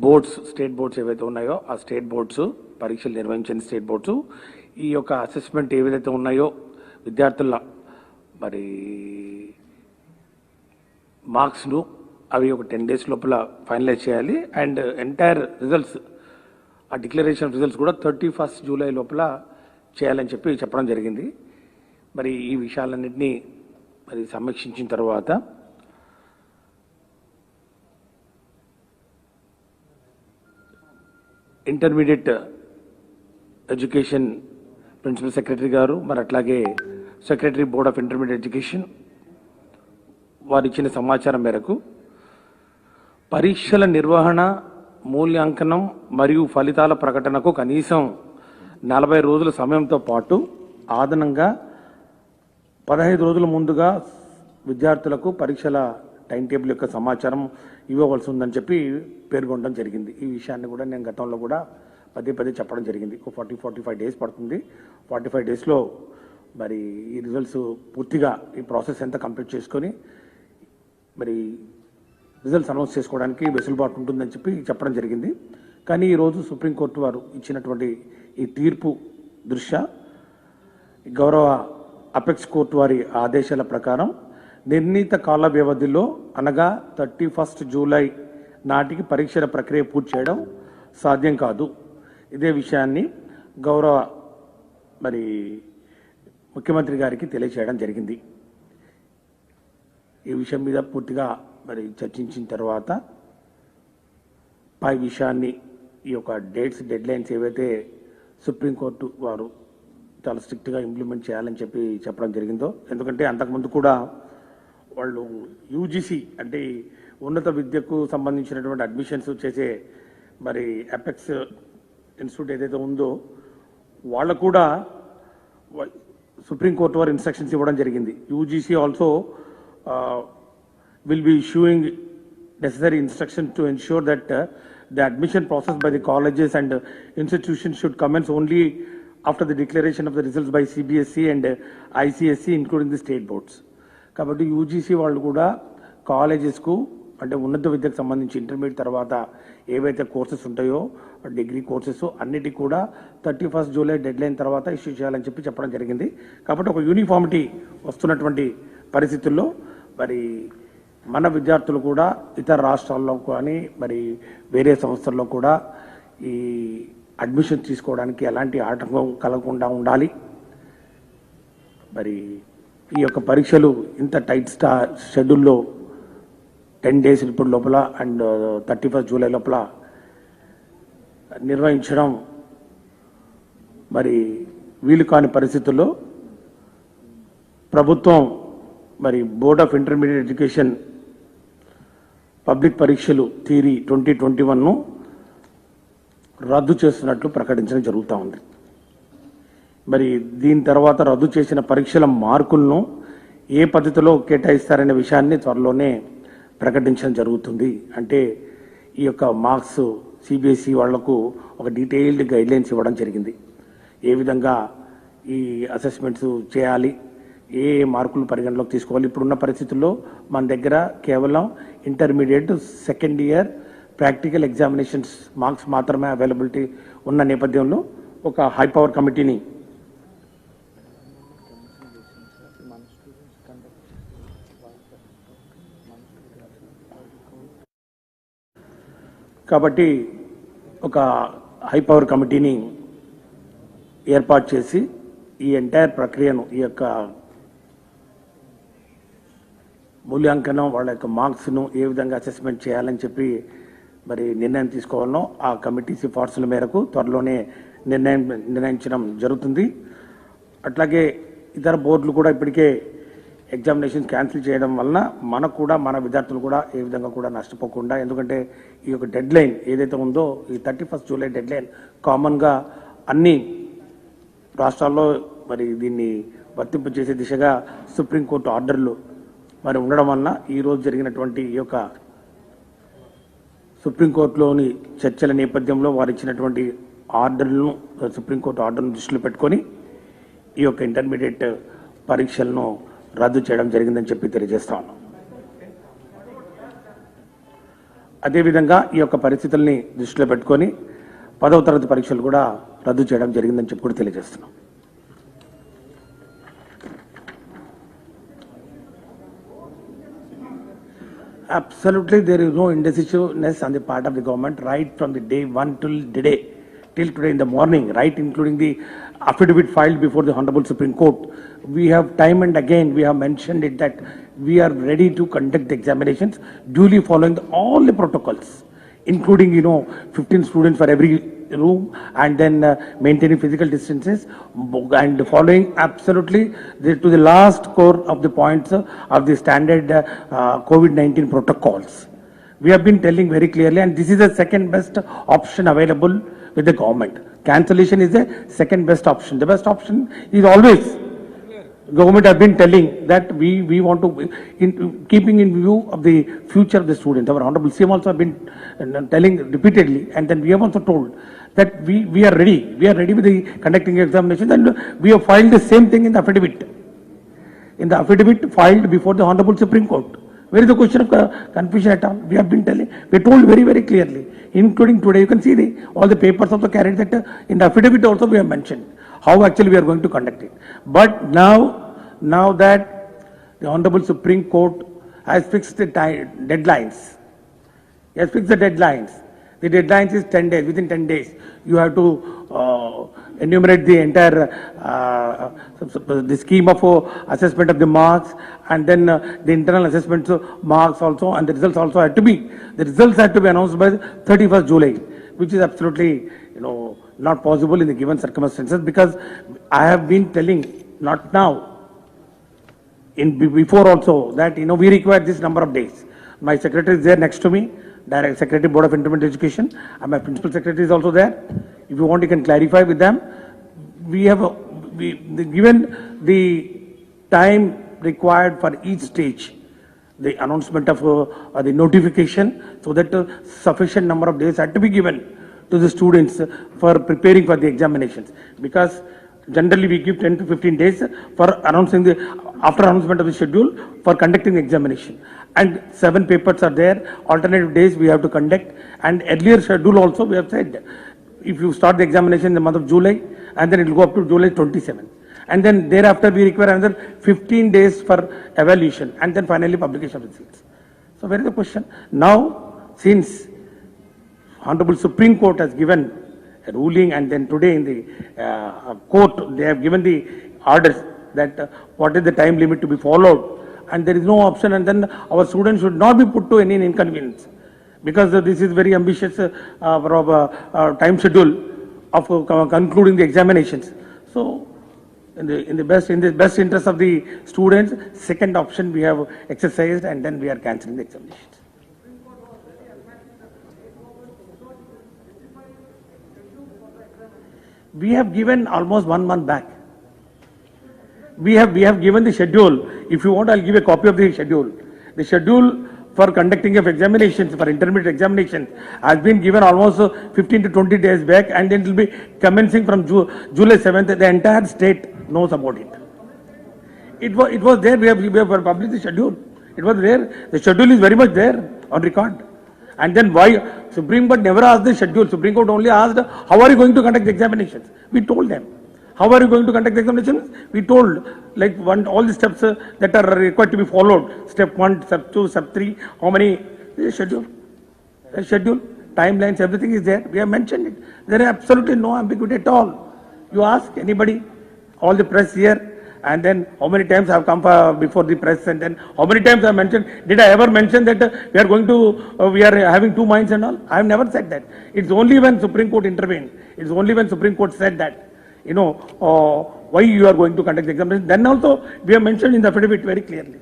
Boards state boards ఏవైతే ఉన్నాయో ఆ స్టేట్ బోర్డ్స్ పరీక్షలు నిర్వహించిన స్టేట్ బోర్డ్స్ ఈ యొక్క అసెస్మెంట్ ఏవైతే ఉన్నాయో విద్యార్థుల మరి మార్క్స్ను అవి ఒక 10 days లోపల ఫైనలైజ్ చేయాలి. అండ్ ఎంటైర్ రిజల్ట్స్ ఆ డిక్లరేషన్ రిజల్ట్స్ కూడా 31st July లోపల చేయాలని చెప్పడం జరిగింది. మరి ఈ విషయాలన్నింటినీ మరి సమీక్షించిన తర్వాత ఇంటర్మీడియట్ ఎడ్యుకేషన్ ప్రిన్సిపల్ సెక్రటరీ గారు మరి అట్లాగే secretary board of intermediate education వారు ఇచ్చిన సమాచారం మేరకు పరీక్షల నిర్వహణ, మూల్యాంకనం మరియు ఫలితాల ప్రకటనకు కనీసం 40 రోజుల సమయంతో పాటు అదనంగా 15 రోజుల ముందుగా విద్యార్థులకు పరీక్షల టైం టేబుల్ యొక్క సమాచారం ఇవ్వవలసి ఉందని పేర్కొనడం జరిగింది. ఈ విషయాన్ని కూడా నేను గతంలో కూడా పదే చెప్పడం జరిగింది. 45 days పడుతుంది. 45 daysలో మరి ఈ రిజల్ట్స్ పూర్తిగా ఈ ప్రాసెస్ ఎంత కంప్లీట్ చేసుకొని మరి రిజల్ట్స్ అనౌన్స్ చేసుకోవడానికి వెసులుబాటు ఉంటుందని చెప్పడం జరిగింది. కానీ ఈరోజు సుప్రీంకోర్టు వారు ఇచ్చినటువంటి ఈ తీర్పు దృష్ట్యా గౌరవ అపెక్స్ కోర్టు వారి ఆదేశాల ప్రకారం నిర్ణీత కాల వ్యవధిలో అనగా 31st July నాటికి పరీక్షల ప్రక్రియ పూర్తి చేయడం సాధ్యం కాదు. ఇదే విషయాన్ని గౌరవ మరి ముఖ్యమంత్రి గారికి తెలియజేయడం జరిగింది. ఈ విషయం మీద పూర్తిగా మరి చర్చించిన తర్వాత పై విషయాన్ని ఈ యొక్క డెడ్లైన్స్ ఏవైతే సుప్రీంకోర్టు వారు చాలా స్ట్రిక్ట్గా ఇంప్లిమెంట్ చేయాలని చెప్పడం జరిగిందో, ఎందుకంటే అంతకుముందు కూడా వాళ్ళు యూజీసీ అంటే ఉన్నత విద్యకు సంబంధించినటువంటి అడ్మిషన్స్ చేసే మరి అపెక్స్ ఇన్స్టిట్యూట్ ఏదైతే ఉందో వాళ్ళకు కూడా సుప్రీంకోర్టు వారు ఇన్స్ట్రక్షన్స్ ఇవ్వడం జరిగింది. UGC also will be issuing necessary instructions to ensure that the admission process by the colleges and institutions should commence only after the declaration of the results by CBSE and ICSE including the state boards. కాబట్టి UGC వాళ్ళు కూడా కాలేజెస్కు అంటే ఉన్నత విద్యకు సంబంధించి intermediate తర్వాత ఏవైతే courses ఉంటాయో డిగ్రీ కోర్సెస్ అన్నిటికీ కూడా 31st July డెడ్లైన్ తర్వాత ఇష్యూ చేయాలని చెప్పడం జరిగింది. కాబట్టి ఒక యూనిఫామిటీ వస్తున్నటువంటి పరిస్థితుల్లో మరి మన విద్యార్థులు కూడా ఇతర రాష్ట్రాల్లో కానీ మరి వేరే సంస్థల్లో కూడా ఈ అడ్మిషన్ తీసుకోవడానికి ఎలాంటి ఆటంకం కలగకుండా ఉండాలి. మరి ఈ యొక్క పరీక్షలు ఇంత టైట్ షెడ్యూల్లో 10 days ఇప్పుడు లోపల అండ్ 31st July లోపల నిర్వహించడం మరి వీలు కాని పరిస్థితుల్లో ప్రభుత్వం మరి board of intermediate education public పరీక్షలు థియరీ 2021ను రద్దు చేస్తున్నట్లు ప్రకటించడం జరుగుతూ ఉంది. మరి దీని తర్వాత రద్దు చేసిన పరీక్షల మార్కులను ఏ పద్ధతిలో కేటాయిస్తారనే విషయాన్ని త్వరలోనే ప్రకటించడం జరుగుతుంది. అంటే ఈ యొక్క మార్క్స్ సిబిఎస్ఈ వాళ్లకు ఒక డీటెయిల్డ్ గైడ్లైన్స్ ఇవ్వడం జరిగింది. ఏ విధంగా ఈ అసెస్మెంట్స్ చేయాలి, ఏ మార్కులు పరిగణలోకి తీసుకోవాలి. ఇప్పుడున్న పరిస్థితుల్లో మన దగ్గర కేవలం intermediate second year practical examinations marks మాత్రమే అవైలబిలిటీ ఉన్న నేపథ్యంలో ఒక హై పవర్ కమిటీని కాబట్టి ఒక హై పవర్ కమిటీని ఏర్పాటు చేసి ఈ ఎంటైర్ ప్రక్రియను ఈ యొక్క మూల్యాంకనం వాళ్ళ యొక్క మార్క్స్ను ఏ విధంగా అసెస్మెంట్ చేయాలని మరి నిర్ణయం తీసుకోవాలనో ఆ కమిటీ సిఫార్సుల మేరకు త్వరలోనే నిర్ణయించడం జరుగుతుంది. అట్లాగే ఇతర బోర్డులు కూడా ఇప్పటికే ఎగ్జామినేషన్స్ క్యాన్సిల్ చేయడం వలన మనకు కూడా మన విద్యార్థులు కూడా ఏ విధంగా కూడా నష్టపోకుండా, ఎందుకంటే ఈ యొక్క డెడ్లైన్ ఏదైతే ఉందో ఈ 31st July డెడ్లైన్ కామన్గా అన్ని రాష్ట్రాల్లో మరి దీన్ని వర్తింపజేసే దిశగా సుప్రీంకోర్టు ఆర్డర్లు మరి ఉండడం వలన ఈరోజు జరిగినటువంటి ఈ యొక్క సుప్రీంకోర్టులోని చర్చల నేపథ్యంలో వారు ఇచ్చినటువంటి ఆర్డర్లను సుప్రీంకోర్టు ఆర్డర్ను దృష్టిలో పెట్టుకొని ఈ యొక్క ఇంటర్మీడియట్ పరీక్షలను రద్దు చేయడం జరిగిందని తెలియజేస్తా ఉన్నాం. అదేవిధంగా ఈ యొక్క పరిస్థితుల్ని దృష్టిలో పెట్టుకొని 10వ తరగతి పరీక్షలు కూడా రద్దు చేయడం జరిగిందని చెప్పి కూడా తెలియజేస్తున్నాం. Absolutely, there is no indecisiveness on the part of the government right from the day one till today in the morning, right, including the affidavit filed before the Honorable Supreme Court. We have time and again we have mentioned it that we are ready to conduct the examinations duly following all the protocols, including 15 students for every room, and then maintaining physical distances and following absolutely to the last core of the points of the standard COVID-19 protocols. We have been telling very clearly, and this is the second best option available with the government. Cancellation is the second best option. The best option is always government have been telling that we want to, keeping in view of the future of the students. Our Honorable CM also have been telling repeatedly, and then we have also told that we are ready. We are ready with the conducting examinations, and we have filed the same thing in the affidavit. In the affidavit filed before the Honorable Supreme Court. Where is the question of confusion at all? We have been telling, we told very, very clearly, including today. You can see all the papers also carried that in the affidavit also we have mentioned how actually we are going to conduct it. But now that the Honorable Supreme Court has fixed the deadlines, has fixed the deadlines. The deadlines is 10 days. Within 10 days, you have to enumerate the entire the scheme of assessment of the marks, and then the internal assessment marks also, and the results also had to be. The results had to be announced by 31st July, which is absolutely not possible in the given circumstances, because I have been telling, not now, before also, that we require this number of days. My secretary is there next to me, Direct Secretary Board of Intermediate Education, and my principal secretary is also there. If you want, you can clarify with them. We have given the time required for each stage, the announcement of the notification, so that sufficient number of days had to be given to the students for preparing for the examinations, because generally we give 10 to 15 days for announcing after announcement of the schedule for conducting the examination, and 7 papers are there, alternative days we have to conduct, and earlier schedule also we have said if you start the examination in the month of July, and then it will go up to July 27th, and then thereafter we require another 15 days for evaluation, and then finally publication of results. So where is the question? Now, since Honorable Supreme Court has given a ruling, and then today in the court they have given the orders that what is the time limit to be followed, and there is no option, and then our students should not be put to any inconvenience, because this is very ambitious time schedule of concluding the examinations. So in the best interest of the students, second option we have exercised, and then we are cancelling the examinations. We have given almost 1 month back. We have given the schedule. If you want, I'll give a copy of the schedule. The schedule for conducting of examinations, for intermediate examinations, has been given almost 15 to 20 days back, and then it will be commencing from July 7th. The entire state knows about it. It was there. We have published the schedule. It was there. The schedule is very much there on record. And then why Supreme Court never asked the schedule? Supreme Court only asked, how are you going to conduct the examinations? We told them. How are you going to conduct the examinations? We told, like all the steps that are required to be followed. Step 1, step 2, step 3, how many? The schedule. The schedule, timelines, everything is there. We have mentioned it. There is absolutely no ambiguity at all. You ask anybody, all the press here, and then how many times I have come before the press, and then how many times I have mentioned, did I ever mention that we are having 2 minds and all? I have never said that. It's only when Supreme Court intervened, it's only when Supreme Court said that, why you are going to conduct the examination, then also we have mentioned in the affidavit very clearly.